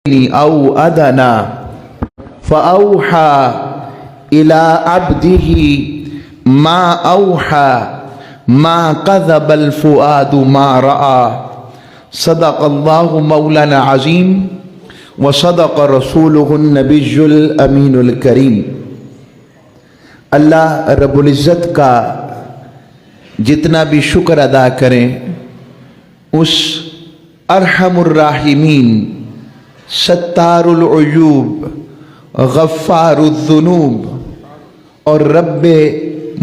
أو أدنى فأوحى إلى عبده ما أوحى ما كذب الفؤاد ما رأى صدق الله مولانا عظيم وصدق رسوله النبي الأمين الكريم۔ اللہ رب العزت کا جتنا بھی شکر ادا کریں اس ارحم الراحمین، ستار العیوب، غفار الذنوب اور رب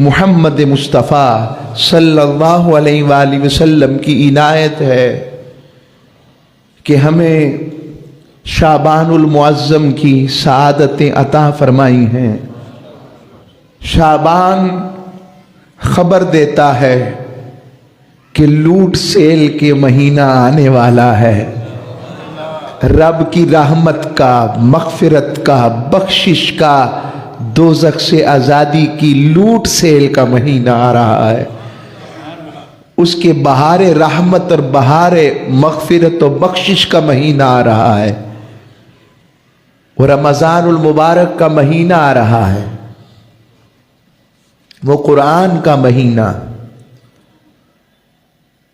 محمد مصطفیٰ صلی اللہ علیہ وآلہ وسلم کی عنایت ہے کہ ہمیں شعبان المعظم کی سعادتیں عطا فرمائی ہیں۔ شعبان خبر دیتا ہے کہ لوٹ سیل کے مہینہ آنے والا ہے، رب کی رحمت کا، مغفرت کا، بخشش کا، دوزخ سے آزادی کی لوٹ سیل کا مہینہ آ رہا ہے۔ اس کے بہار رحمت اور بہار مغفرت و بخشش کا مہینہ آ رہا ہے، وہ رمضان المبارک کا مہینہ آ رہا ہے، وہ قرآن کا مہینہ۔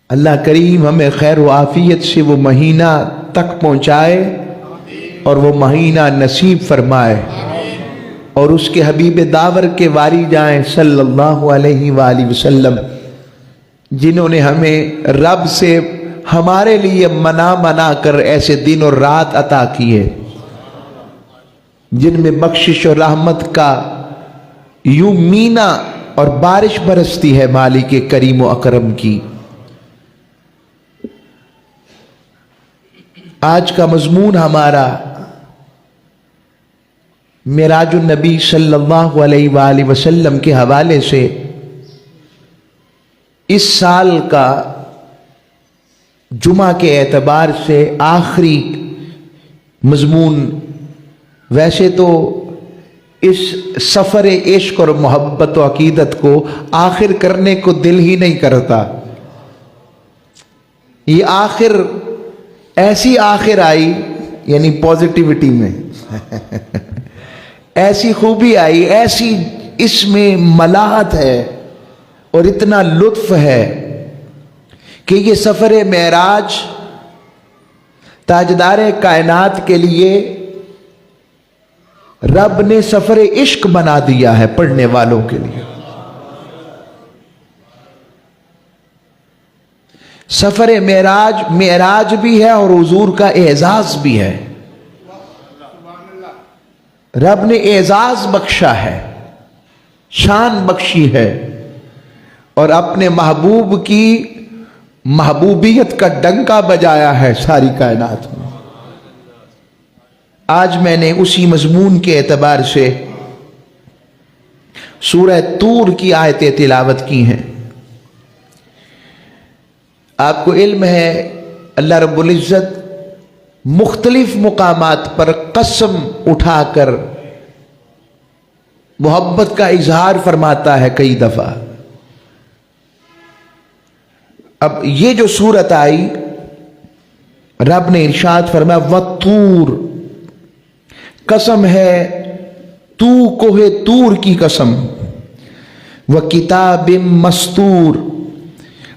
اللہ کریم ہمیں خیر و عافیت سے وہ مہینہ تک پہنچائے اور وہ مہینہ نصیب فرمائے، اور اس کے حبیب داور کے واری جائیں صلی اللہ علیہ وآلہ وسلم، جنہوں نے ہمیں رب سے ہمارے لیے منا کر ایسے دن اور رات عطا کیے جن میں بخشش اور رحمت کا یوں مینا اور بارش برستی ہے مالک کریم و اکرم کی۔ آج کا مضمون ہمارا معراج النبی صلی اللہ علیہ وآلہ وسلم کے حوالے سے اس سال کا جمعہ کے اعتبار سے آخری مضمون۔ ویسے تو اس سفر عشق اور محبت و عقیدت کو آخر کرنے کو دل ہی نہیں کرتا، یہ آخر ایسی آخر آئی، یعنی پازیٹیوٹی میں ایسی خوبی آئی، ایسی اس میں ملاحت ہے اور اتنا لطف ہے کہ یہ سفر معراج تاجدار کائنات کے لیے رب نے سفر عشق بنا دیا ہے پڑھنے والوں کے لیے۔ سفر معراج بھی ہے اور حضور کا اعزاز بھی ہے۔ رب نے اعزاز بخشا ہے، شان بخشی ہے، اور اپنے محبوب کی محبوبیت کا ڈنکا بجایا ہے ساری کائنات میں۔ آج میں نے اسی مضمون کے اعتبار سے سورہ طور کی آیتیں تلاوت کی ہیں۔ آپ کو علم ہے اللہ رب العزت مختلف مقامات پر قسم اٹھا کر محبت کا اظہار فرماتا ہے کئی دفعہ۔ اب یہ جو صورت آئی، رب نے ارشاد فرمایا وَالطُّورِ، قسم ہے تو کوہ طور کی قسم، وَكِتَابٍ مَّسْطُورٍ،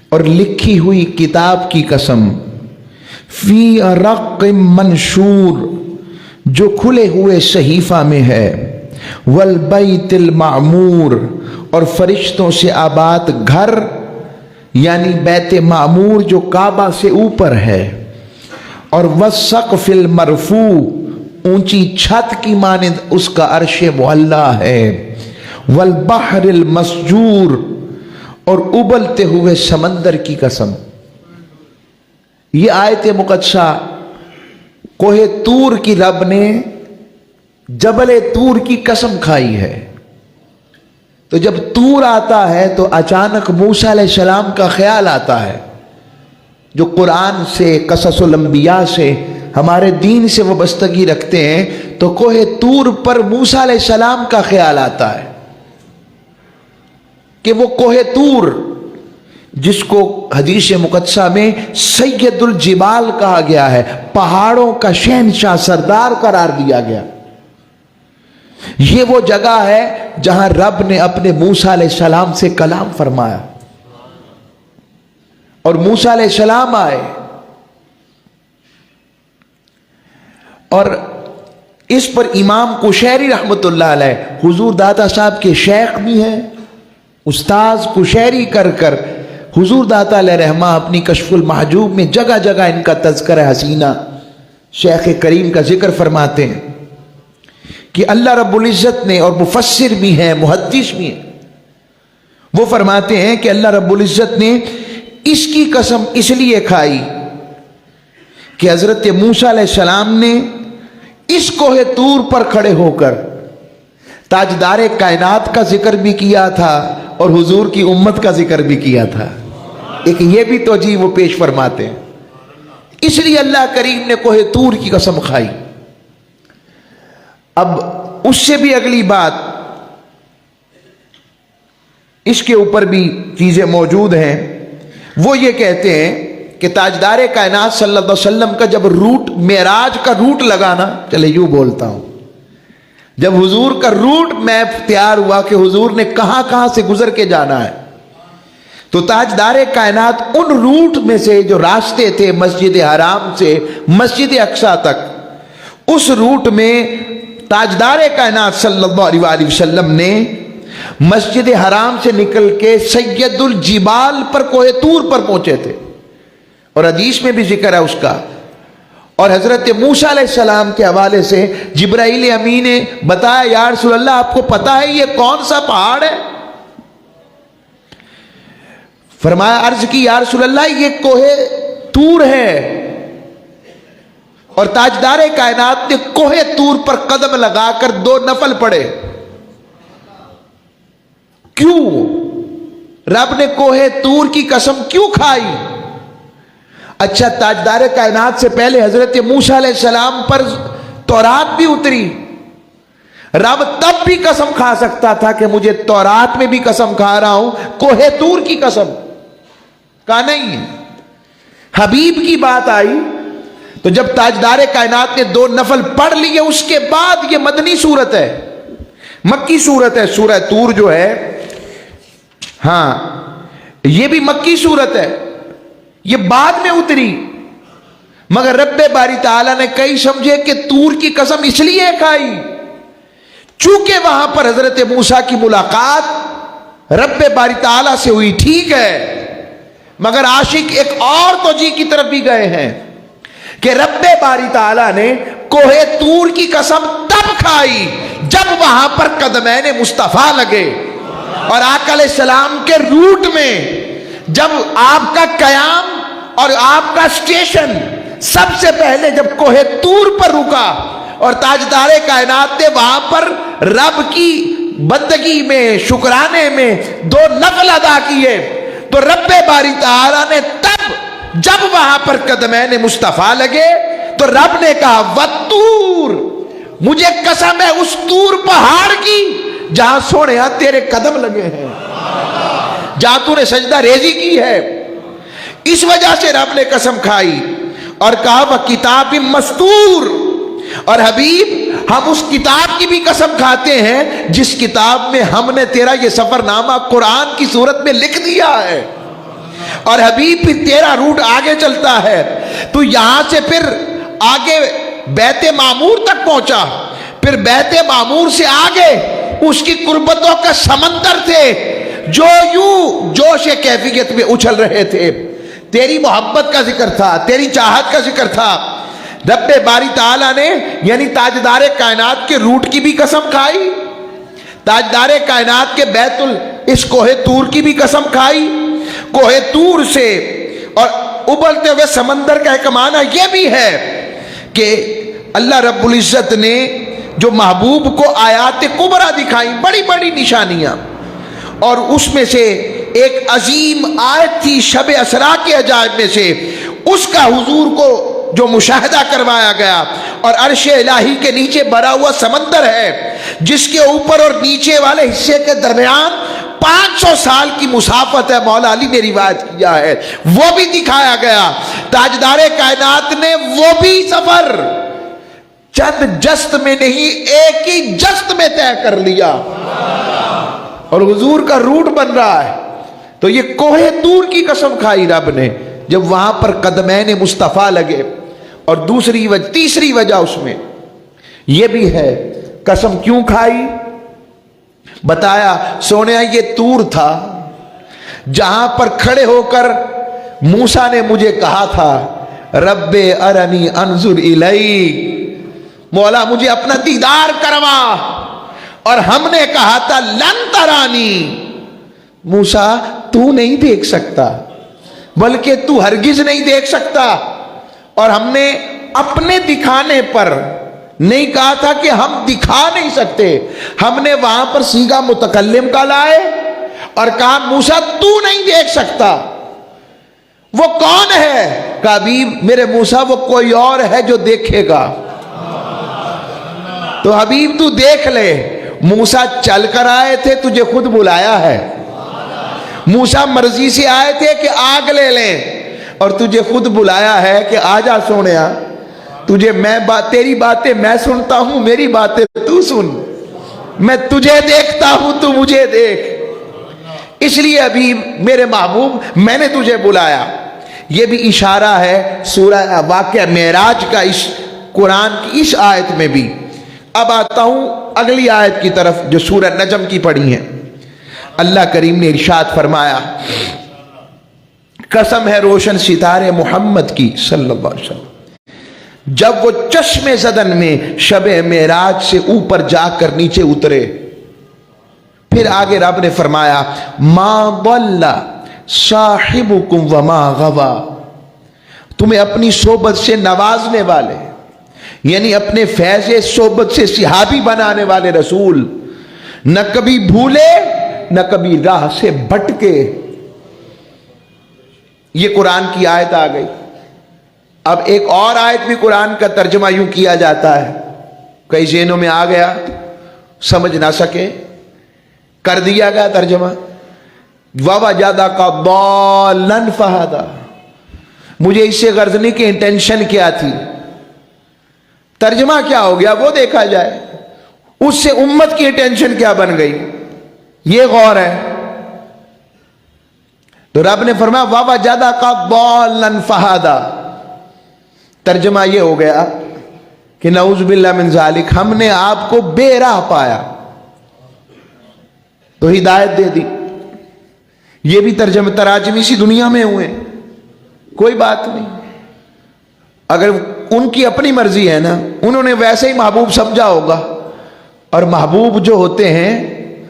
اور لکھی ہوئی کتاب کی قسم، فی رق منشور، جو کھلے ہوئے صحیفہ میں ہے، والبیت المعمور، اور فرشتوں سے آباد گھر یعنی بیت معمور جو کعبہ سے اوپر ہے، اور والسقف المرفوع، اونچی چھت کی مانند اس کا عرش معلیٰ ہے، والبحر المسجور، اور ابلتے ہوئے سمندر کی قسم۔ یہ آیت مقدسہ کوہ طور کی رب نے جبل طور کی قسم کھائی ہے۔ تو جب طور آتا ہے تو اچانک موسیٰ علیہ السلام کا خیال آتا ہے، جو قرآن سے، قصص الانبیاء سے، ہمارے دین سے وابستگی رکھتے ہیں، تو کوہ طور پر موسیٰ علیہ السلام کا خیال آتا ہے کہ وہ کوہ طور جس کو حدیث مقدسہ میں سید الجبال کہا گیا ہے، پہاڑوں کا شہنشاہ، سردار قرار دیا گیا، یہ وہ جگہ ہے جہاں رب نے اپنے موسیٰ علیہ السلام سے کلام فرمایا اور موسیٰ علیہ السلام آئے، اور اس پر امام قشیری رحمت اللہ علیہ حضور داتا صاحب کے شیخ بھی ہیں، استاذ قشیری کر کر حضور داتا علیہ رحمہ اپنی کشف المحجوب میں جگہ جگہ ان کا تذکرہ حسینہ شیخ کریم کا ذکر فرماتے ہیں کہ اللہ رب العزت نے، اور مفسر بھی ہیں محدث بھی ہیں، وہ فرماتے ہیں کہ اللہ رب العزت نے اس کی قسم اس لیے کھائی کہ حضرت موسیٰ علیہ السلام نے اس کوہ طور پر کھڑے ہو کر تاجدار کائنات کا ذکر بھی کیا تھا اور حضور کی امت کا ذکر بھی کیا تھا۔ ایک یہ بھی توجیہ وہ پیش فرماتے ہیں، اس لیے اللہ کریم نے کوہ طور کی قسم کھائی۔ اب اس سے بھی اگلی بات، اس کے اوپر بھی چیزیں موجود ہیں، وہ یہ کہتے ہیں کہ تاجدار کائنات صلی اللہ علیہ وسلم کا جب روٹ، معراج کا روٹ لگانا، چلے یوں بولتا ہوں، جب حضور کا روٹ میپ تیار ہوا کہ حضور نے کہاں کہاں سے گزر کے جانا ہے، تو تاجدار کائنات ان روٹ میں سے جو راستے تھے مسجد حرام سے مسجد اقصی تک، اس روٹ میں تاجدار کائنات صلی اللہ علیہ وسلم نے مسجد حرام سے نکل کے سید الجبال پر کوہ طور پر پہنچے تھے، اور حدیث میں بھی ذکر ہے اس کا، اور حضرت موسیٰ علیہ السلام کے حوالے سے جبرائیل امین نے بتایا، یا رسول اللہ آپ کو پتا ہے یہ کون سا پہاڑ ہے؟ فرمایا، عرض کی یا رسول اللہ یہ کوہ طور ہے، اور تاجدار کائنات نے کوہ طور پر قدم لگا کر 2 نفل پڑھے۔ کیوں رب نے کوہ طور کی قسم کیوں کھائی؟ اچھا، تاجدار کائنات سے پہلے حضرت موسیٰ علیہ السلام پر تورات بھی اتری، رب تب بھی قسم کھا سکتا تھا کہ مجھے تورات میں بھی قسم کھا رہا ہوں، کوہ طور کی قسم کہا نہیں۔ حبیب کی بات آئی تو جب تاجدار کائنات نے 2 نفل پڑھ لیے، اس کے بعد یہ مدنی صورت ہے، مکی صورت ہے، سورہ طور جو ہے، ہاں یہ بھی مکی صورت ہے، یہ بعد میں اتری، مگر رب باری تعالیٰ نے کئی سمجھے کہ طور کی قسم اس لیے کھائی چونکہ وہاں پر حضرت موسیٰ کی ملاقات رب باری تعالیٰ سے ہوئی، ٹھیک ہے، مگر عاشق ایک اور توجیہ کی طرف بھی گئے ہیں کہ رب باری تعالیٰ نے کوہ طور کی قسم تب کھائی جب وہاں پر قدمین مصطفیٰ لگے، اور آقا علیہ السلام کے روٹ میں جب آپ کا قیام اور آپ کا اسٹیشن سب سے پہلے جب کوہ طور پر رکا اور تاجدار کائنات نے وہاں پر رب کی بندگی میں، شکرانے میں 2 نفل ادا کیے، تو رب باری تعالیٰ نے تب جب وہاں پر قدمین مصطفیٰ لگے تو رب نے کہا وَالطور، مجھے قسم ہے اس طور پہاڑ کی جہاں سوڑیا تیرے قدم لگے ہیں، جہاں تو نے سجدہ ریزی کی ہے۔ اس وجہ سے رب نے قسم کھائی اور کہا وَکتاب مستور، اور حبیب ہم اس کتاب کی بھی قسم کھاتے ہیں جس کتاب میں ہم نے تیرا یہ سفر نامہ قرآن کی صورت میں لکھ دیا ہے، اور حبیب پھر تیرا روٹ آگے چلتا ہے، تو یہاں سے پھر آگے بیت معمور تک پہنچا، پھر بیت معمور سے آگے اس کی قربتوں کا سمندر تھے جو یوں جوش کیفیت میں اچھل رہے تھے، تیری محبت کا ذکر تھا، تیری چاہت کا ذکر تھا۔ رب باری تعالیٰ نے یعنی تاجدار کائنات کے روٹ کی بھی قسم کھائی، تاجدار کائنات کے بیت اس کوہ طور کی بھی قسم کھائی، کوہ طور سے اور ابلتے ہوئے سمندر کا ایک معنی یہ بھی ہے کہ اللہ رب العزت نے جو محبوب کو آیات کبریٰ دکھائیں، بڑی بڑی نشانیاں، اور اس میں سے ایک عظیم آیت تھی شب اسراء کے عجائب میں سے، اس کا حضور کو جو مشاہدہ کروایا گیا، اور عرش الہی کے نیچے بھرا ہوا سمندر ہے جس کے اوپر اور نیچے والے حصے کے درمیان 500 سال کی مسافت ہے، مولا علی نے روایت کیا ہے، وہ بھی دکھایا گیا۔ تاجدار کائنات نے وہ بھی سفر چند جست میں نہیں، ایک ہی جست میں طے کر لیا، اور حضور کا روٹ بن رہا ہے۔ تو یہ کوہ طور کی قسم کھائی رب نے جب وہاں پر قدمین مصطفیٰ لگے۔ اور تیسری وجہ اس میں یہ بھی ہے، قسم کیوں کھائی؟ بتایا سونیا یہ طور تھا جہاں پر کھڑے ہو کر موسیٰ نے مجھے کہا تھا رب ارنی انظر الیک، مولا مجھے اپنا دیدار کروا، اور ہم نے کہا تھا لن ترانی، موسیٰ تو نہیں دیکھ سکتا، بلکہ تو ہرگز نہیں دیکھ سکتا۔ اور ہم نے اپنے دکھانے پر نہیں کہا تھا کہ ہم دکھا نہیں سکتے، ہم نے وہاں پر صیغہ متکلم کا لائے اور کہا موسیٰ تو نہیں دیکھ سکتا۔ وہ کون ہے؟ کہ حبیب میرے موسیٰ وہ کوئی اور ہے جو دیکھے گا، تو حبیب تو دیکھ لے۔ موسیٰ چل کر آئے تھے، تجھے خود بلایا ہے۔ موسیٰ مرضی سے آئے تھے کہ آگ لے لیں، اور تجھے خود بلایا ہے کہ آجا سونیا، تجھے تیری باتیں میں سنتا ہوں، میری باتیں تو سن، میں تجھے دیکھتا ہوں تو مجھے دیکھ، اس لیے ابھی میرے محبوب میں نے تجھے بلایا۔ یہ بھی اشارہ ہے سورہ واقعہ معراج کا اس قرآن کی اس آیت میں بھی۔ اب آتا ہوں اگلی آیت کی طرف جو سورہ نجم کی پڑھی ہے۔ اللہ کریم نے ارشاد فرمایا، قسم ہے روشن ستارے محمد کی صلی اللہ علیہ وسلم، جب وہ چشم زدن میں شب معراج سے اوپر جا کر نیچے اترے، پھر آگے رب نے فرمایا ما ضل صاحبکم وما غوا، تمہیں اپنی صحبت سے نوازنے والے، یعنی اپنے فیض صحبت سے صحابی بنانے والے رسول نہ کبھی بھولے نہ کبھی راہ سے بھٹکے۔ یہ قرآن کی آیت آ گئی۔ اب ایک اور آیت بھی قرآن کا ترجمہ یوں کیا جاتا ہے، کئی ذہنوں میں آ گیا، سمجھ نہ سکے، کر دیا گیا ترجمہ وَوَجَدَكَ ضَالًّا فَهَدَىٰ۔ مجھے اس سے غرض نہیں کہ انٹینشن کیا تھی، ترجمہ کیا ہو گیا وہ دیکھا جائے، اس سے امت کی انٹینشن کیا بن گئی، یہ غور ہے۔ تو رب نے فرمایا وَوَجَدَكَ ضَالًّا فَهَدَىٰ، ترجمہ یہ ہو گیا کہ نعوذ باللہ من ذالک، ہم نے آپ کو بے راہ پایا تو ہدایت دے دی۔ یہ بھی ترجمہ تراجم اسی دنیا میں ہوئے، کوئی بات نہیں، اگر ان کی اپنی مرضی ہے نا، انہوں نے ویسے ہی محبوب سمجھا ہوگا، اور محبوب جو ہوتے ہیں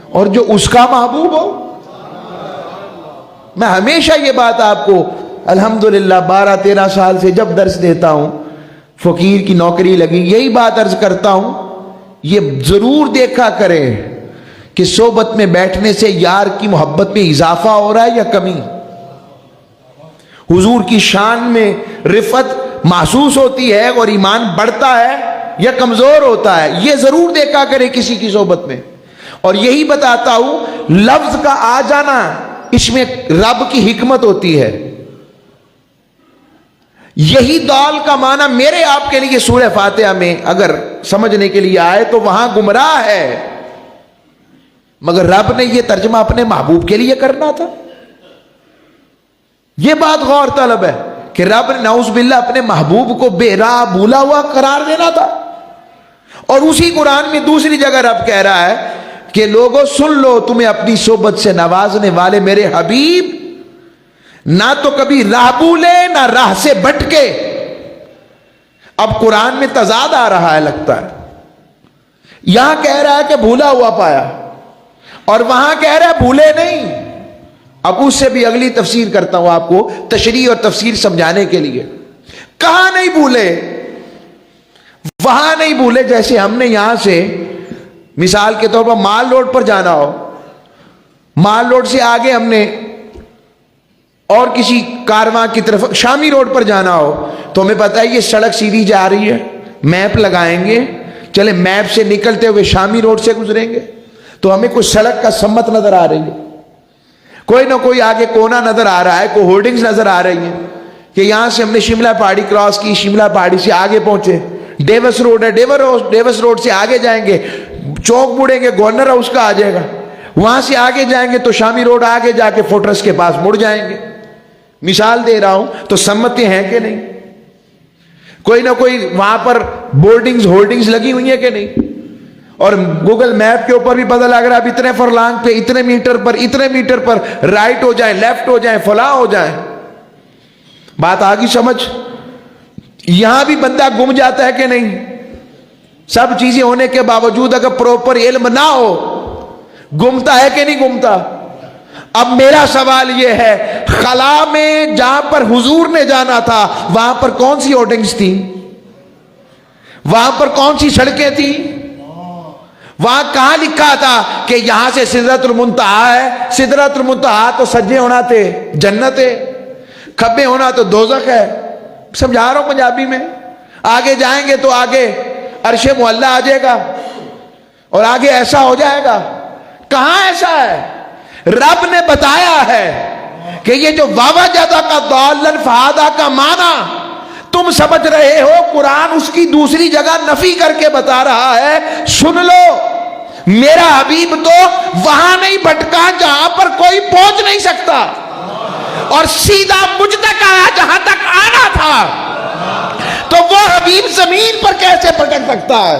اور جو اس کا محبوب ہو۔ میں ہمیشہ یہ بات آپ کو الحمدللہ 12-13 سال سے جب درس دیتا ہوں، فقیر کی نوکری لگی، یہی بات عرض کرتا ہوں، یہ ضرور دیکھا کریں کہ صحبت میں بیٹھنے سے یار کی محبت میں اضافہ ہو رہا ہے یا کمی، حضور کی شان میں رفعت محسوس ہوتی ہے اور ایمان بڑھتا ہے یا کمزور ہوتا ہے، یہ ضرور دیکھا کرے کسی کی صحبت میں۔ اور یہی بتاتا ہوں لفظ کا آ جانا اس میں رب کی حکمت ہوتی ہے۔ یہی دال کا معنی میرے آپ کے لیے سورہ فاتحہ میں اگر سمجھنے کے لیے آئے تو وہاں گمراہ ہے، مگر رب نے یہ ترجمہ اپنے محبوب کے لیے کرنا تھا۔ یہ بات غور طلب ہے کہ رب نے نعوذ باللہ اپنے محبوب کو بے راہ بھولا ہوا قرار دینا تھا۔ اور اسی قرآن میں دوسری جگہ رب کہہ رہا ہے کہ لوگوں سن لو، تمہیں اپنی صحبت سے نوازنے والے میرے حبیب نہ تو کبھی راہ بھولے نہ راہ سے بھٹکے۔ اب قرآن میں تضاد آ رہا ہے لگتا ہے، یہاں کہہ رہا ہے کہ بھولا ہوا پایا، اور وہاں کہہ رہا ہے بھولے نہیں۔ اب اس سے بھی اگلی تفسیر کرتا ہوں آپ کو، تشریح اور تفسیر سمجھانے کے لیے۔ کہاں نہیں بھولے؟ وہاں نہیں بھولے جیسے ہم نے یہاں سے مثال کے طور پر مال روڈ پر جانا ہو، مال روڈ سے آگے ہم نے اور کسی کارواں کی طرف شامی روڈ پر جانا ہو تو ہمیں پتہ ہے یہ سڑک سیدھی جا رہی ہے، میپ لگائیں گے، چلے میپ سے نکلتے ہوئے شامی روڈ سے گزریں گے تو ہمیں کچھ سڑک کا سمت نظر آ رہی ہے، کوئی نہ کوئی آگے کونا نظر آ رہا ہے, کوئی ہولڈنگز نظر آ رہی ہیں کہ یہاں سے ہم نے شملہ پہاڑی کراس کی, شملہ پہاڑی سے آگے پہنچے, ڈیوس روڈ ہے, ڈیوس روڈ سے آگے جائیں گے, چوک مڑیں گے, گورنر ہاؤس کا آ جائے گا, وہاں سے آگے جائیں گے تو شامی روڈ آگے جا کے فورٹرس کے پاس مڑ جائیں گے. مثال دے رہا ہوں, تو سمتیں ہیں کہ نہیں؟ کوئی نہ کوئی وہاں پر بورڈنگز ہولڈنگز لگی ہوئی ہیں کہ نہیں؟ اور گوگل میپ کے اوپر بھی پتہ لگ رہا ہے اب اتنے فرلانگ پہ, اتنے میٹر پر رائٹ ہو جائیں, لیفٹ ہو جائیں, فلاں ہو جائیں. بات آگی سمجھ؟ یہاں بھی بندہ گم جاتا ہے کہ نہیں؟ سب چیزیں ہونے کے باوجود اگر پروپر علم نہ ہو, گمتا ہے کہ نہیں گمتا؟ اب میرا سوال یہ ہے, خلا میں جہاں پر حضور نے جانا تھا وہاں پر کون سی ہولڈنگز تھی؟ وہاں پر کون سی سڑکیں تھی؟ وہاں کہاں لکھا تھا کہ یہاں سے سدرۃ المنتہا ہے؟ سدرۃ المنتہا تو سجے ہونا تھے جنت ہے, کھبے ہونا تو دوزخ ہے. سمجھا رہا ہوں پنجابی میں. آگے جائیں گے تو آگے عرش معلی آ جائے گا اور آگے ایسا ہو جائے گا. کہاں ایسا ہے؟ رب نے بتایا ہے کہ یہ جو ووجدہ کا ضالا فہدی کا معنی تم سمجھ رہے ہو, قرآن اس کی دوسری جگہ نفی کر کے بتا رہا ہے. سن لو, میرا حبیب تو وہاں نہیں بھٹکا جہاں پر کوئی پہنچ نہیں سکتا, اور سیدھا مجھ تک آیا جہاں تک آنا تھا. تو وہ حبیب زمین پر کیسے بھٹک سکتا ہے؟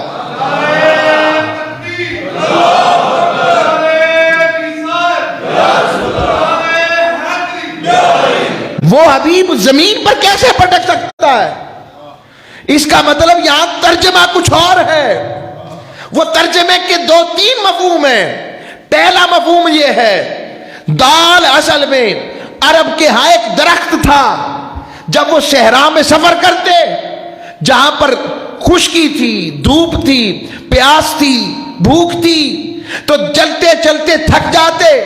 وہ حبیب زمین پر کیسے پھٹک سکتا ہے؟ اس کا مطلب یہاں ترجمہ کچھ اور ہے. وہ ترجمے کے 2-3 مفہوم ہیں. پہلا مفہوم یہ ہے, دال اصل میں عرب کے ہاں ایک درخت تھا. جب وہ صحرا میں سفر کرتے, جہاں پر خشکی تھی, دھوپ تھی, پیاس تھی, بھوک تھی, تو چلتے چلتے تھک جاتے.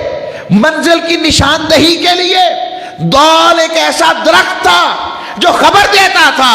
منزل کی نشاندہی کے لیے دال ایک ایسا درخت تھا جو خبر دیتا تھا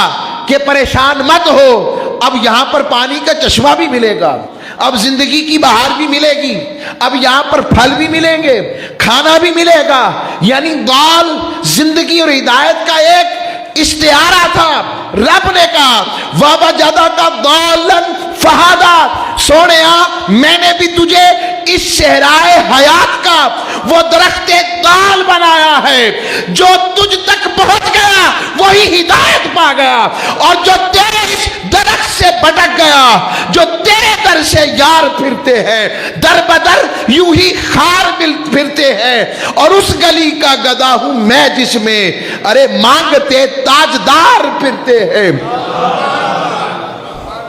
کہ پریشان مت ہو, اب یہاں پر پانی کا چشمہ بھی ملے گا, اب زندگی کی بہار بھی ملے گی, اب یہاں پر پھل بھی ملیں گے, کھانا بھی ملے گا. یعنی دال زندگی اور ہدایت کا ایک استعارہ تھا. رب نے کہا ووجدہ کا ضالا فہدی, سونیا میں نے بھی تجھے اس صحرائے حیات کا وہ درخت دال بنایا ہے. جو تجھ تک پہنچ گیا وہی ہدایت پا گیا, اور جو تیرے اس درخت سے بھٹک گیا, جو تیرے در سے یار پھرتے ہیں, در بدر یوں ہی خار پھرتے ہیں, اور اس گلی کا گدا ہوں میں جس میں ارے مانگتے تاجدار پھرتے ہیں.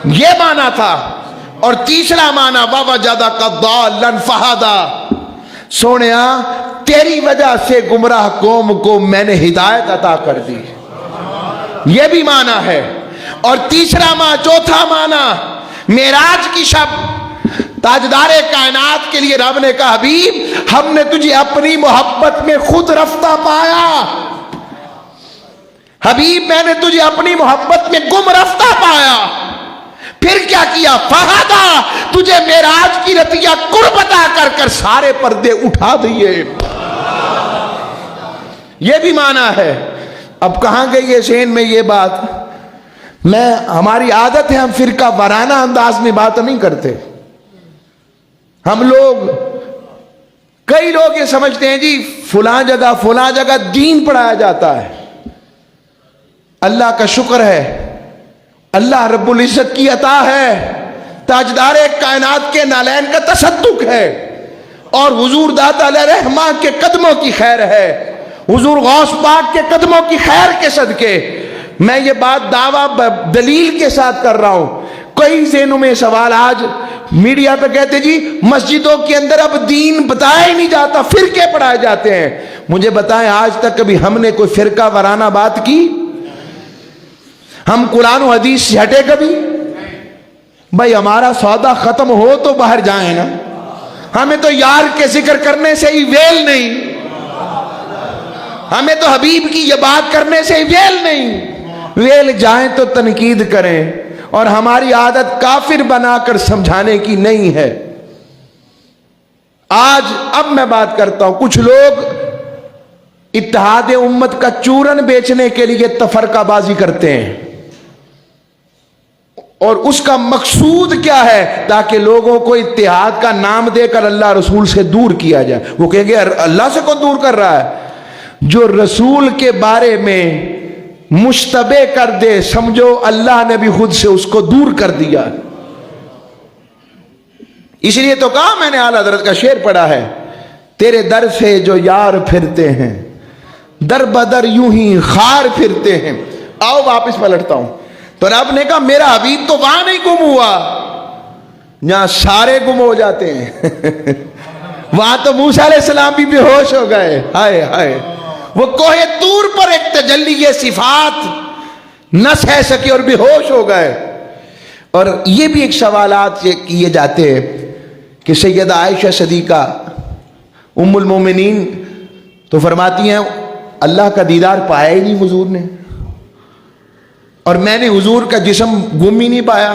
یہ معنی تھا. اور تیسرا معنی ووجدہ کا ضالا فہدی, سونیا تیری وجہ سے گمراہ قوم کو میں نے ہدایت عطا کر دی. یہ بھی معنی ہے. اور تیسرا معنی, چوتھا معنی معراج کی شب, تاجدار کائنات کے لیے رب نے کہا حبیب ہم نے تجھے اپنی محبت میں خود رفتہ پایا. حبیب میں نے تجھے اپنی محبت میں گم رفتہ پایا. پھر کیا کیا؟ فہدی, تجھے معراج کی رتیا قرب عطا کر کر سارے پردے اٹھا دیے. یہ بھی معنی ہے. اب کہاں گئی ہے ذہن میں یہ بات؟ ہماری عادت ہے ہم فرقہ وارانہ انداز میں بات نہیں کرتے. ہم لوگ, کئی لوگ یہ سمجھتے ہیں جی فلاں جگہ دین پڑھایا جاتا ہے. اللہ کا شکر ہے, اللہ رب العزت کی عطا ہے, تاجدار کائنات کے نالین کا تصدق ہے, اور حضور داتا علیہ رحمہ کے قدموں کی خیر ہے, حضور غوث پاک کے قدموں کی خیر کے صدقے. میں یہ بات دعویٰ دلیل کے ساتھ کر رہا ہوں. کئی ذہنوں میں سوال آج میڈیا پہ کہتے جی مسجدوں کے اندر اب دین بتایا ہی نہیں جاتا, فرقے پڑھائے جاتے ہیں. مجھے بتائیں آج تک کبھی ہم نے کوئی فرقہ وارانہ بات کی؟ ہم قرآن و حدیث سے ہٹے کبھی؟ بھائی ہمارا سودا ختم ہو تو باہر جائیں نا. ہمیں تو یار کے ذکر کرنے سے ہی ویل نہیں, ہمیں تو حبیب کی یہ بات کرنے سے ہی ویل نہیں. ویل جائیں تو تنقید کریں, اور ہماری عادت کافر بنا کر سمجھانے کی نہیں ہے. اب میں بات کرتا ہوں. کچھ لوگ اتحاد امت کا چورن بیچنے کے لیے تفرقہ بازی کرتے ہیں، اور اس کا مقصود کیا ہے؟ تاکہ لوگوں کو اتحاد کا نام دے کر اللہ رسول سے دور کیا جائے۔ وہ کہیں گے اللہ سے کون دور کر رہا ہے؟ جو رسول کے بارے میں مشتبہ کر دے، سمجھو اللہ نے بھی خود سے اس کو دور کر دیا۔ اس لیے تو کہا میں نے اعلیٰ حضرت کا شعر پڑھا ہے، تیرے در سے جو یار پھرتے ہیں در بدر یوں ہی خار پھرتے ہیں۔ آؤ واپس پلٹتا ہوں، تو رب نے کہا میرا حبیب تو وہاں نہیں گم ہوا جہاں سارے گم ہو جاتے ہیں وہاں تو موسیٰ علیہ السلام بھی بے ہوش ہو گئے، ہائے ہائے، وہ کوہ طور پر ایک تجلی صفات نہ سہ سکے اور بے ہوش ہو گئے۔ اور یہ بھی ایک سوالات کیے جاتے ہیں کہ سیدہ عائشہ صدیقہ ام المومنین تو فرماتی ہیں اللہ کا دیدار پایا ہی نہیں حضور نے، اور میں نے حضور کا جسم گم ہی نہیں پایا۔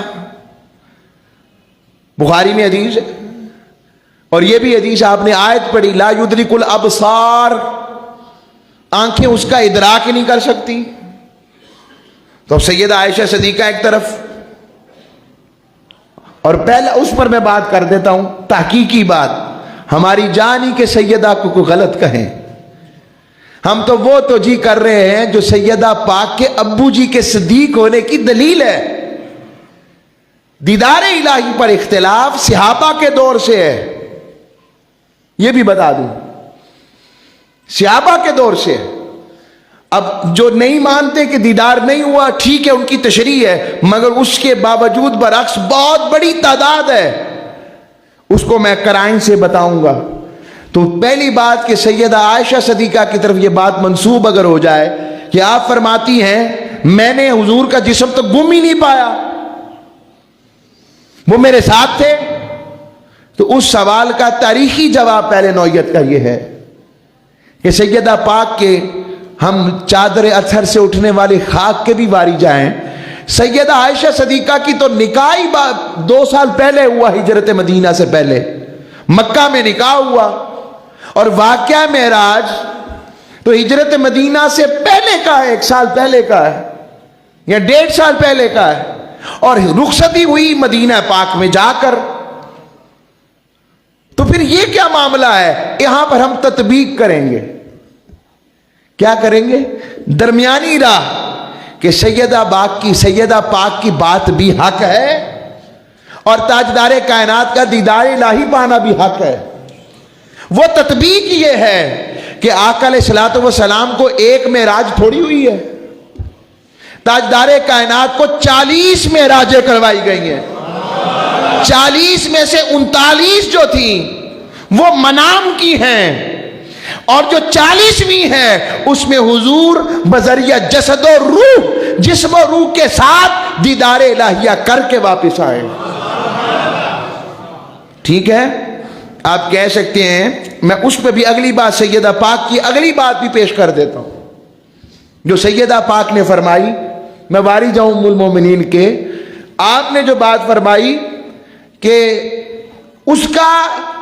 بخاری میں حدیث ہے، اور یہ بھی حدیث آپ نے آیت پڑھی لا یدرک الابصار، آنکھیں اس کا ادراک ہی نہیں کر سکتی۔ تو اب سیدہ عائشہ صدیقہ ایک طرف، اور پہلے اس پر میں بات کر دیتا ہوں، تحقیقی بات، ہماری جان ہی کہ سیدہ کو کوئی غلط کہیں، ہم تو وہ توجیہ کر رہے ہیں جو سیدہ پاک کے ابو جی کے صدیق ہونے کی دلیل ہے۔ دیدار الہی پر اختلاف صحابہ کے دور سے ہے، یہ بھی بتا دوں، صحابہ کے دور سے۔ اب جو نہیں مانتے کہ دیدار نہیں ہوا، ٹھیک ہے، ان کی تشریح ہے، مگر اس کے باوجود برعکس بہت بڑی تعداد ہے، اس کو میں قرائن سے بتاؤں گا۔ تو پہلی بات کہ سیدہ عائشہ صدیقہ کی طرف یہ بات منسوب اگر ہو جائے کہ آپ فرماتی ہیں میں نے حضور کا جسم تو گم ہی نہیں پایا، وہ میرے ساتھ تھے، تو اس سوال کا تاریخی جواب پہلے نوعیت کا یہ ہے کہ سیدہ پاک کے ہم چادر اطہر سے اٹھنے والی خاک کے بھی واری جائیں، سیدہ عائشہ صدیقہ کی تو نکاح ہی 2 سال پہلے ہوا، ہجرت مدینہ سے پہلے مکہ میں نکاح ہوا، اور واقعہ معراج تو ہجرت مدینہ سے پہلے کا ہے، 1 سال پہلے کا ہے یا 1.5 سال پہلے کا ہے، اور رخصتی ہوئی مدینہ پاک میں جا کر۔ تو پھر یہ کیا معاملہ ہے؟ یہاں پر ہم تطبیق کریں گے، کیا کریں گے؟ درمیانی راہ کہ سیدہ پاک کی بات بھی حق ہے، اور تاجدار کائنات کا دیدار الہی پانا بھی حق ہے۔ وہ تطبیق یہ ہے کہ آقا علیہ الصلوۃ والسلام کو ایک معراج تھوڑی ہوئی ہے، تاجدار کائنات کو 40 معراجیں کروائی گئی ہیں، 40 میں سے 39 جو تھیں وہ منام کی ہیں، اور جو 40ویں ہے اس میں حضور بذریعہ جسد و روح، جسم و روح کے ساتھ دیدار الہیہ کر کے واپس آئے۔ ٹھیک ہے، آپ کہہ سکتے ہیں، میں اس پہ بھی اگلی بات سیدہ پاک کی اگلی بات بھی پیش کر دیتا ہوں جو سیدہ پاک نے فرمائی۔ میں واری جاؤں ام المومنین کے، آپ نے جو بات فرمائی کہ اس کا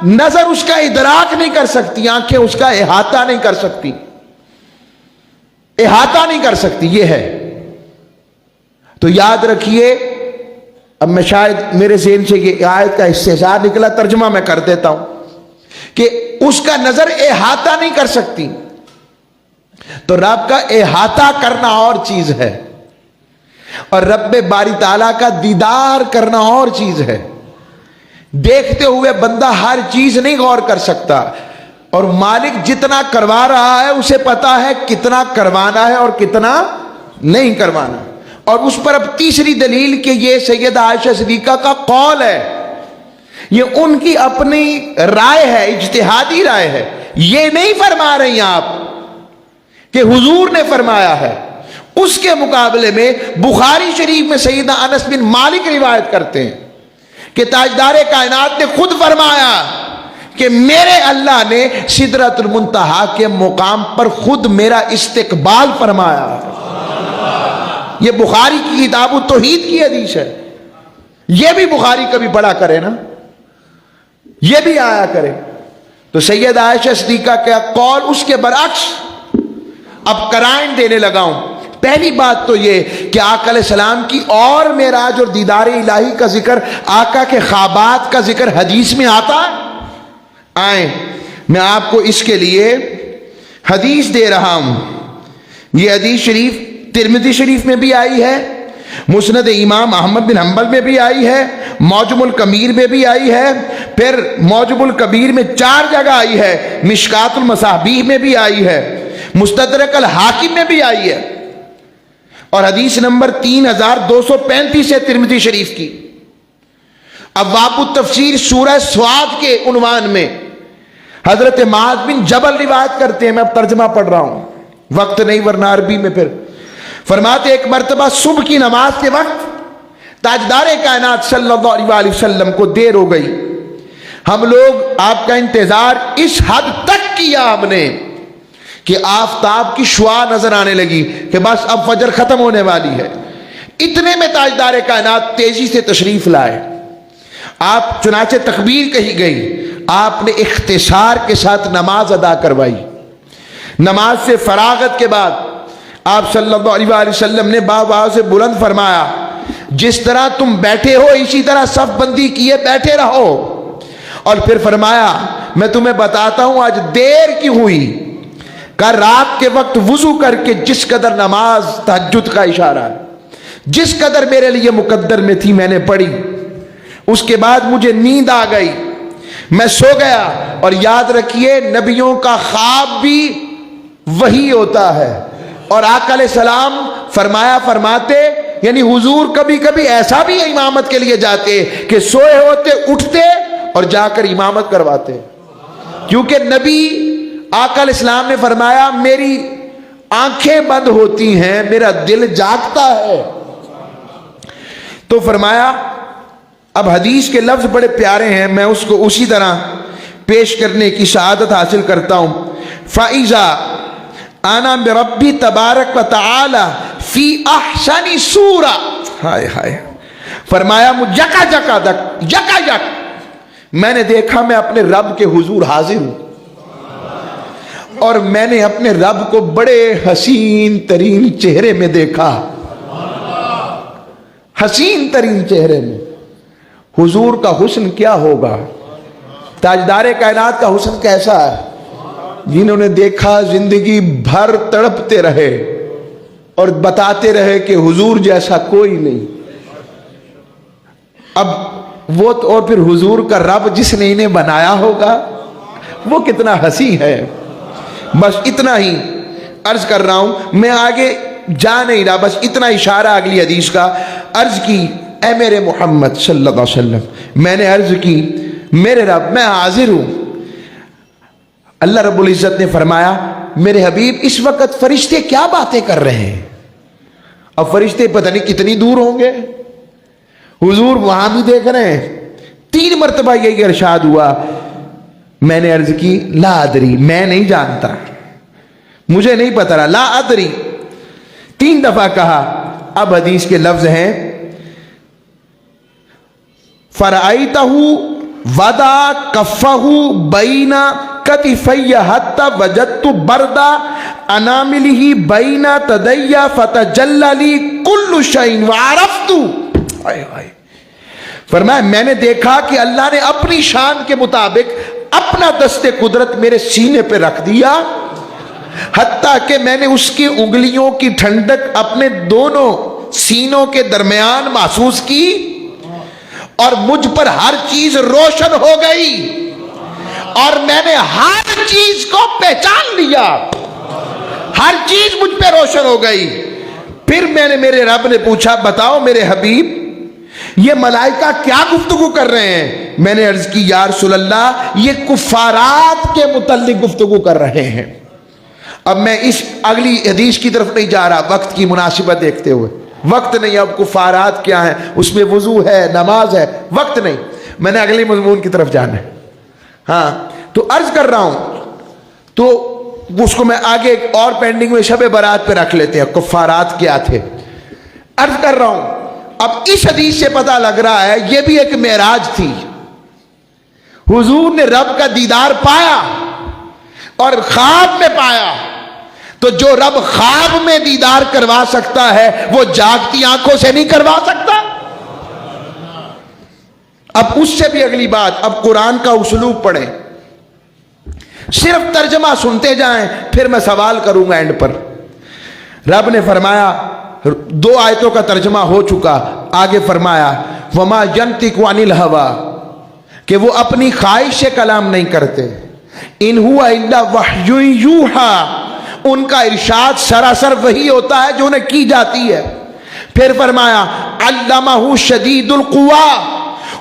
نظر اس کا ادراک نہیں کر سکتی، آنکھیں اس کا احاطہ نہیں کر سکتی، احاطہ نہیں کر سکتی، یہ ہے۔ تو یاد رکھیے، اب میں شاید میرے ذہن سے یہ آیت کا استحضار نکلا، ترجمہ میں کر دیتا ہوں کہ اس کا نظر احاطہ نہیں کر سکتی، تو رب کا احاطہ کرنا اور چیز ہے، اور رب باری تعالیٰ کا دیدار کرنا اور چیز ہے۔ دیکھتے ہوئے بندہ ہر چیز نہیں غور کر سکتا، اور مالک جتنا کروا رہا ہے اسے پتا ہے کتنا کروانا ہے اور کتنا نہیں کروانا۔ اور اس پر اب تیسری دلیل کہ یہ سیدہ عائشہ صدیقہ کا قول ہے، یہ ان کی اپنی رائے ہے، اجتہادی رائے ہے، یہ نہیں فرما رہی آپ کہ حضور نے فرمایا ہے۔ اس کے مقابلے میں بخاری شریف میں سیدنا انس بن مالک روایت کرتے ہیں کہ تاجدار کائنات نے خود فرمایا کہ میرے اللہ نے سدرۃ المنتہا کے مقام پر خود میرا استقبال فرمایا۔ یہ بخاری کی کتاب التوحید کی حدیث ہے، یہ بھی بخاری کبھی پڑھا کرے نا، یہ بھی آیا کرے۔ تو سیدہ عائشہ صدیقہ کا قول اس کے برعکس اب قرائن دینے لگا ہوں۔ پہلی بات تو یہ کہ آقا علیہ السلام کی اور معراج اور دیدار الہی کا ذکر، آقا کے خوابات کا ذکر حدیث میں آتا ہے؟ آئیں میں آپ کو اس کے لیے حدیث دے رہا ہوں۔ یہ حدیث شریف ترمذی شریف میں بھی آئی ہے، مسند امام احمد بن حنبل میں بھی آئی ہے، معجم الکبیر میں بھی آئی ہے، پھر معجم الکبیر میں 4 جگہ آئی ہے، مشکات المصابیح میں بھی آئی ہے، مستدرک الحاکم میں بھی آئی ہے، اور حدیث نمبر 3235 ہے ترمذی شریف کی۔ ابواب التفسیر سورہ سواد کے عنوان میں حضرت معاذ بن جبل روایت کرتے ہیں، میں اب ترجمہ پڑھ رہا ہوں، وقت نہیں ورنہ عربی میں پھر فرماتے ایک مرتبہ صبح کی نماز کے وقت تاجدار کائنات صلی اللہ علیہ وسلم کو دیر ہو گئی، ہم لوگ آپ کا انتظار اس حد تک کیا ہم نے کہ آفتاب کی شعاع نظر آنے لگی کہ بس اب فجر ختم ہونے والی ہے۔ اتنے میں تاجدار کائنات تیزی سے تشریف لائے، آپ چنانچہ تکبیر کہی گئی، آپ نے اختصار کے ساتھ نماز ادا کروائی۔ نماز سے فراغت کے بعد آپ صلی اللہ علیہ وسلم نے باآواز سے بلند فرمایا، جس طرح تم بیٹھے ہو اسی طرح صف بندی کیے بیٹھے رہو، اور پھر فرمایا میں تمہیں بتاتا ہوں آج دیر کیوں ہوئی، کہ رات کے وقت وضو کر کے جس قدر نماز تہجد کا اشارہ ہے، جس قدر میرے لیے مقدر میں تھی میں نے پڑھی، اس کے بعد مجھے نیند آ گئی، میں سو گیا۔ اور یاد رکھیے نبیوں کا خواب بھی وہی ہوتا ہے، اور آقا علیہ السلام فرماتے یعنی حضور کبھی کبھی ایسا بھی امامت کے لیے جاتے کہ سوئے ہوتے اٹھتے اور جا کر امامت کرواتے، کیونکہ نبی آقا علیہ السلام نے فرمایا میری آنکھیں بند ہوتی ہیں میرا دل جاگتا ہے۔ تو فرمایا، اب حدیث کے لفظ بڑے پیارے ہیں، میں اس کو اسی طرح پیش کرنے کی سعادت حاصل کرتا ہوں۔ فَإِذَا آنا بربی تبارک و تعالی فی احسن سورہ، ہائے ہائے، فرمایا یکا میں نے دیکھا میں اپنے رب کے حضور حاضر ہوں، اور میں نے اپنے رب کو بڑے حسین ترین چہرے میں دیکھا، حسین ترین چہرے میں۔ حضور کا حسن کیا ہوگا، تاجدار کائنات کا حسن کیسا ہے، جنہوں نے دیکھا زندگی بھر تڑپتے رہے اور بتاتے رہے کہ حضور جیسا کوئی نہیں۔ اب وہ اور پھر حضور کا رب جس نے انہیں بنایا ہوگا وہ کتنا حسین ہے۔ بس اتنا ہی عرض کر رہا ہوں، میں آگے جا نہیں رہا، بس اتنا اشارہ اگلی حدیث کا۔ عرض کی اے میرے محمد صلی اللہ علیہ وسلم، میں نے عرض کی میرے رب میں حاضر ہوں۔ اللہ رب العزت نے فرمایا میرے حبیب اس وقت فرشتے کیا باتیں کر رہے ہیں؟ اب فرشتے پتہ نہیں کتنی دور ہوں گے، حضور وہاں بھی دیکھ رہے ہیں۔ 3 مرتبہ یہی ارشاد ہوا، میں نے عرض کی لا ادری، میں نہیں جانتا، مجھے نہیں پتہ رہا، لا ادری 3 دفعہ کہا۔ اب حدیث کے لفظ ہیں فرأیتہ وضع کفہ بین کتفی حتی وجدت برد اناملہ بین تدی فتجلی لی کل شیء وعرفت، فرمایا میں نے دیکھا کہ اللہ نے اپنی شان کے مطابق اپنا دست قدرت میرے سینے پہ رکھ دیا، حتیٰ کہ میں نے اس کی انگلیوں کی ٹھنڈک اپنے دونوں سینوں کے درمیان محسوس کی، اور مجھ پر ہر چیز روشن ہو گئی، اور میں نے ہر چیز کو پہچان لیا، ہر چیز مجھ پہ روشن ہو گئی۔ پھر میں نے میرے رب نے پوچھا بتاؤ میرے حبیب یہ ملائکہ کیا گفتگو کر رہے ہیں؟ میں نے عرض کی یا رسول اللہ یہ کفارات کے متعلق گفتگو کر رہے ہیں۔ اب میں اس اگلی حدیث کی طرف نہیں جا رہا وقت کی مناسبت دیکھتے ہوئے، وقت نہیں، اب کفارات کیا ہیں، اس میں وضو ہے نماز ہے، وقت نہیں، میں نے اگلی مضمون کی طرف جانا ہے۔ ہاں تو عرض کر رہا ہوں، تو اس کو میں آگے ایک اور پینڈنگ میں شب برات پہ رکھ لیتے ہیں، کفارات کیا تھے۔ عرض کر رہا ہوں اب اس حدیث سے پتہ لگ رہا ہے یہ بھی ایک معراج تھی، حضور نے رب کا دیدار پایا اور خواب میں پایا، تو جو رب خواب میں دیدار کروا سکتا ہے وہ جاگتی آنکھوں سے نہیں کروا سکتا؟ اب اس سے بھی اگلی بات، اب قرآن کا اسلوب پڑھیں، صرف ترجمہ سنتے جائیں، پھر میں سوال کروں گا اینڈ پر۔ رب نے فرمایا، 2 آیتوں کا ترجمہ ہو چکا، آگے فرمایا وما ينطق عن الهوى، کہ وہ اپنی خواہش سے کلام نہیں کرتے، ان هو الا وحی یوحی، ان کا ارشاد سراسر وہی ہوتا ہے جو انہیں کی جاتی ہے۔ پھر فرمایا علمہ شدید القویٰ،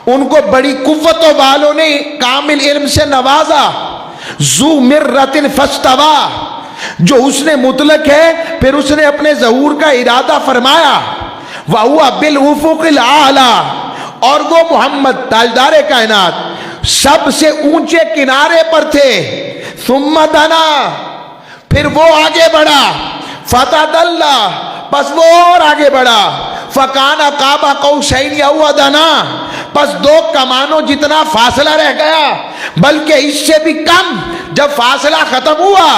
ان کو بڑی قوتوں والوں نے کامل علم سے نوازا، ذو مرۃ فاستویٰ، جو اس نے مطلق ہے پھر اس نے اپنے ظہور کا ارادہ فرمایا، وَهُوَ بِالْأُفُقِ الْأَعْلَىٰ، اور وہ محمد تاجدار کائنات سب سے اونچے کنارے پر تھے، ثم دنا، پھر وہ آگے بڑھا، فتدلی، پس وہ اور آگے بڑھا، فکان قاب قوسین او ادنی، پس 2 کمانوں جتنا فاصلہ رہ گیا، بلکہ اس سے بھی کم۔ جب فاصلہ ختم ہوا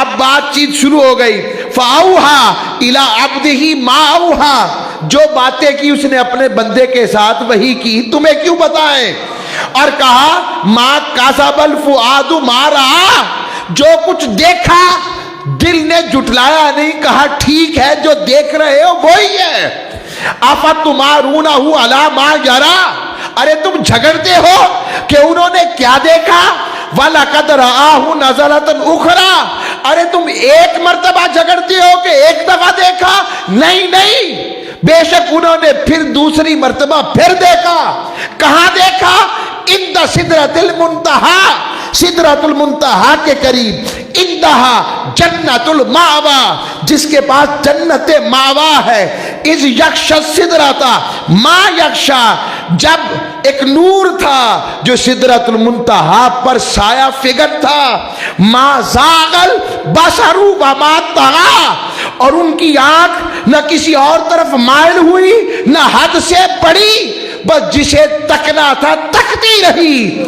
اب بات چیت شروع ہو گئی، فاوحی الی عبدہ ما اوحی، جو باتیں کی اس نے اپنے بندے کے ساتھ وہی کی، تمہیں کیوں بتائیں؟ اور کہا ما کذب الفؤاد ما رأى، جو کچھ دیکھا دل نے جھٹلایا نہیں، کہا ٹھیک ہے جو دیکھ رہے ہو وہی ہے۔ افتمارونہ علی ما یری، ارے تم جھگڑتے ہو کہ انہوں نے کیا دیکھا، وَلَقَدْ رَآهُ نَزَلَةً أُخْرَىٰ، ارے تم ایک مرتبہ جھگڑتے ہو کہ ایک دفعہ دیکھا، نہیں، بے شک انہوں نے پھر دوسری مرتبہ پھر دیکھا۔ کہاں دیکھا؟ عند سدرۃ المنتہیٰ، سدرۃ المنتہیٰ کے قریب، عندہا جنت المأویٰ، جس کے پاس جنت مأویٰ ہے، اذ یغشی السدرۃ ما یغشی، جب ایک نور تھا جو سدرۃ المنتہیٰ پر سایہ فگن تھا، ما زاغ البصر وما طغیٰ، اور ان کی آنکھ نہ کسی اور طرف مائل ہوئی نہ حد سے بڑھی، بس جسے تکنا تھا تکتی رہی۔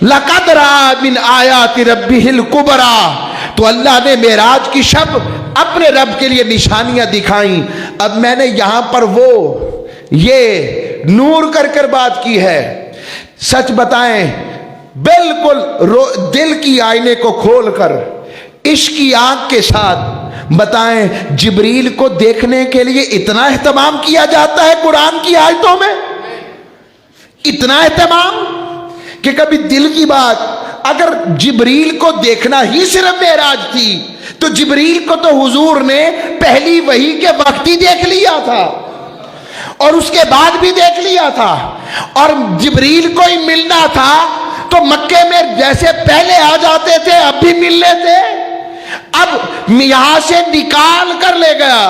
لَقَدْ رَأَىٰ مِنْ آیَاتِ رَبِّهِ الْكُبْرَىٰ، تو اللہ نے معراج کی شب اپنے رب کے لیے نشانیاں دکھائیں۔ اب میں نے یہاں پر وہ یہ نور کر کر بات کی ہے، سچ بتائیں بالکل دل کی آئینے کو کھول کر عشق کی آنکھ کے ساتھ بتائیں، جبریل کو دیکھنے کے لیے اتنا اہتمام کیا جاتا ہے قرآن کی آیتوں میں، اتنا اہتمام کہ کبھی دل کی بات، اگر جبریل کو دیکھنا ہی صرف معراج تھی تو جبریل کو تو حضور نے پہلی وحی کے وقت ہی دیکھ لیا تھا اور اس کے بعد بھی دیکھ لیا تھا، اور جبریل کو ہی ملنا تھا تو مکے میں جیسے پہلے آ جاتے تھے اب بھی مل لیتے، اب یہاں سے نکال کر لے گیا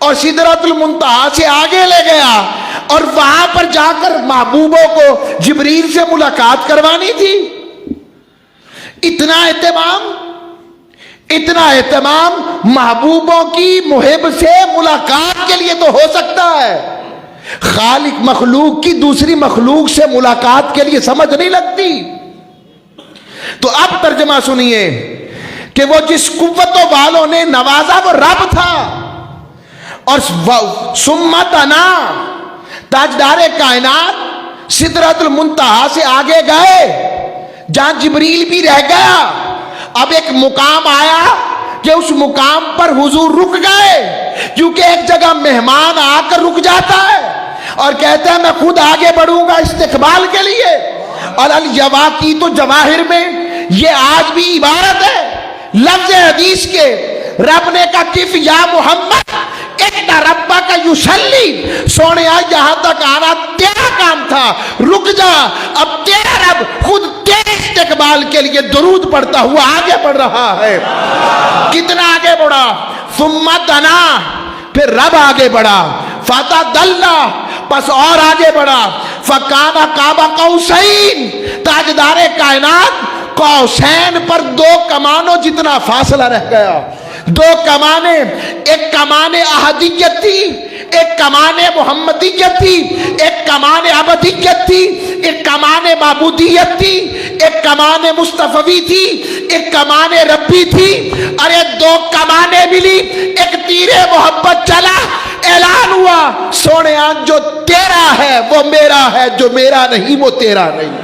اور سدرۃ المنتہیٰ سے آگے لے گیا، اور وہاں پر جا کر محبوبوں کو جبریل سے ملاقات کروانی تھی۔ اتنا اہتمام محبوبوں کی محب سے ملاقات کے لیے تو ہو سکتا ہے، خالق مخلوق کی دوسری مخلوق سے ملاقات کے لیے سمجھ نہیں لگتی۔ تو اب ترجمہ سنیے کہ وہ جس قوتوں والوں نے نوازا وہ رب تھا، اور سمتنا تاجدار کائنات سدرۃ المنتہیٰ سے آگے گئے جہاں جبریل بھی رہ گیا، اب ایک مقام آیا کہ اس مقام پر حضور رک گئے، کیونکہ ایک جگہ مہمان آ کر رک جاتا ہے اور کہتا ہے میں خود آگے بڑھوں گا استقبال کے لیے، اور الجواقی تو جواہر میں یہ آج بھی عبارت ہے لفظ حدیث کے، رب نے کہا کف یا محمد اِنَّ رَبَّكَ يُصَلِّي، سونے آج یہاں تک آنا تیرا کام تھا، رک جا، اب تیرا رب خود تیرے استقبال کے لیے درود پڑھتا ہوا آگے بڑھ رہا ہے۔ کتنا آگے بڑھا؟ ثم دنا، پھر رب آگے بڑھا، فتدلی، پس اور آگے بڑھا، فکان قاب قوسین، تاجدار کائنات قوسین پر 2 کمانوں جتنا فاصلہ رہ گیا۔ 2 کمانیں، ایک کمان احدیت تھی، ایک کمان محمدیت تھی، ایک کمان عبدیت تھی، ایک کمان معبودیت تھی، ایک کمان مصطفی تھی، ایک کمان ربی تھی، ارے دو کمانیں ملی، ایک تیر محبت چلا، اعلان ہوا سونے آن جو تیرا ہے وہ میرا ہے، جو میرا نہیں وہ تیرا نہیں۔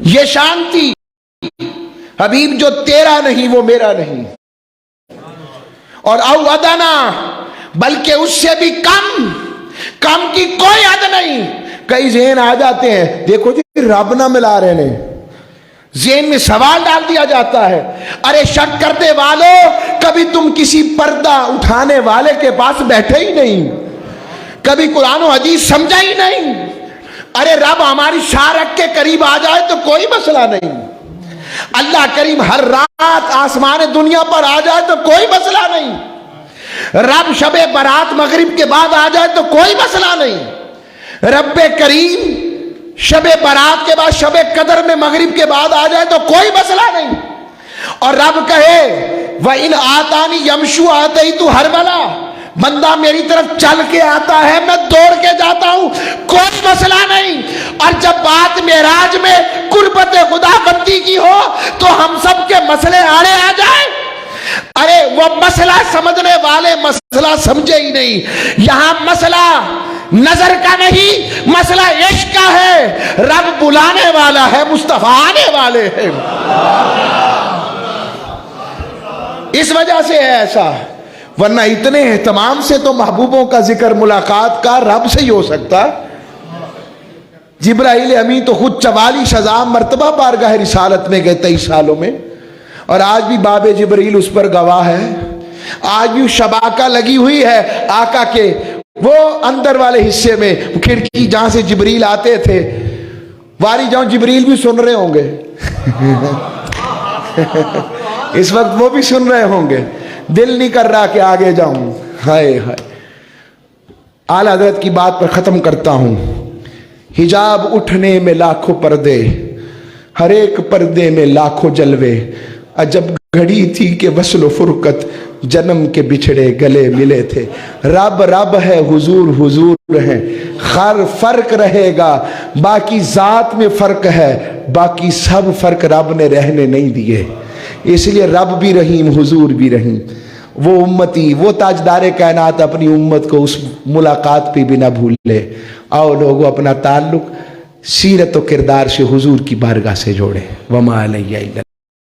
یہ شانتی حبیب جو تیرا نہیں وہ میرا نہیں، اور او ادنا بلکہ اس سے بھی کم، کم کی کوئی حد نہیں۔ کئی ذہن آ جاتے ہیں، دیکھو جی رب نہ ملا رہے نے، ذہن میں سوال ڈال دیا جاتا ہے، ارے شک کرنے والوں کبھی تم کسی پردہ اٹھانے والے کے پاس بیٹھے ہی نہیں، کبھی قرآن و حدیث سمجھا ہی نہیں۔ ارے رب ہماری شارک کے قریب آ جائے تو کوئی مسئلہ نہیں، اللہ کریم ہر رات آسمان دنیا پر آ جائے تو کوئی مسئلہ نہیں، رب شب برات مغرب کے بعد آ جائے تو کوئی مسئلہ نہیں، رب کریم شب برات کے بعد شب قدر میں مغرب کے بعد آ جائے تو کوئی مسئلہ نہیں، اور رب کہے وَإِنْ آتَانِ يَمْشُوا آتَيْتُ هَرْوَلًا، بندہ میری طرف چل کے آتا ہے میں دوڑ کے جاتا ہوں، کوئی مسئلہ نہیں۔ اور جب بات معراج میں قربت خدا بندی کی ہو تو ہم سب کے مسئلے آڑے آ جائیں، ارے وہ مسئلہ سمجھنے والے مسئلہ سمجھے ہی نہیں۔ یہاں مسئلہ نظر کا نہیں، مسئلہ عشق کا ہے، رب بلانے والا ہے، مصطفیٰ آنے والے ہیں، اس وجہ سے ہے ایسا، ورنہ اتنے اہتمام سے تو محبوبوں کا ذکر ملاقات کا رب سے ہی ہو سکتا۔ جبرائیل امین تو خود 44,000 مرتبہ بارگاہ رسالت میں گئے 23 سالوں میں، اور آج بھی باب جبرائیل اس پر گواہ ہے، آج بھی شباکہ لگی ہوئی ہے آقا کے وہ اندر والے حصے میں، کھڑکی جہاں سے جبریل آتے تھے، واری جاؤں جبریل بھی سن رہے ہوں گے اس وقت وہ بھی سن رہے ہوں گے، دل نہیں کر رہا کہ آگے جاؤں۔ ہائے ہائے، اعلیٰ حضرت کی بات پر ختم کرتا ہوں۔ حجاب اٹھنے میں لاکھوں پردے، ہر ایک پردے میں لاکھوں جلوے، عجب گھڑی تھی کہ وصل و فرقت جنم کے بچھڑے گلے ملے تھے۔ رب رب ہے، حضور حضور ہے، فرق رہے گا، باقی ذات میں فرق ہے، باقی سب فرق رب نے رہنے نہیں دیے، اس لیے رب بھی رحیم حضور بھی رحیم۔ وہ امتی، وہ تاجدار کائنات اپنی امت کو اس ملاقات پہ بھی نہ بھول لے۔ آؤ لوگوں اپنا تعلق سیرت و کردار سے حضور کی بارگاہ سے جوڑے۔ وما علیہ الا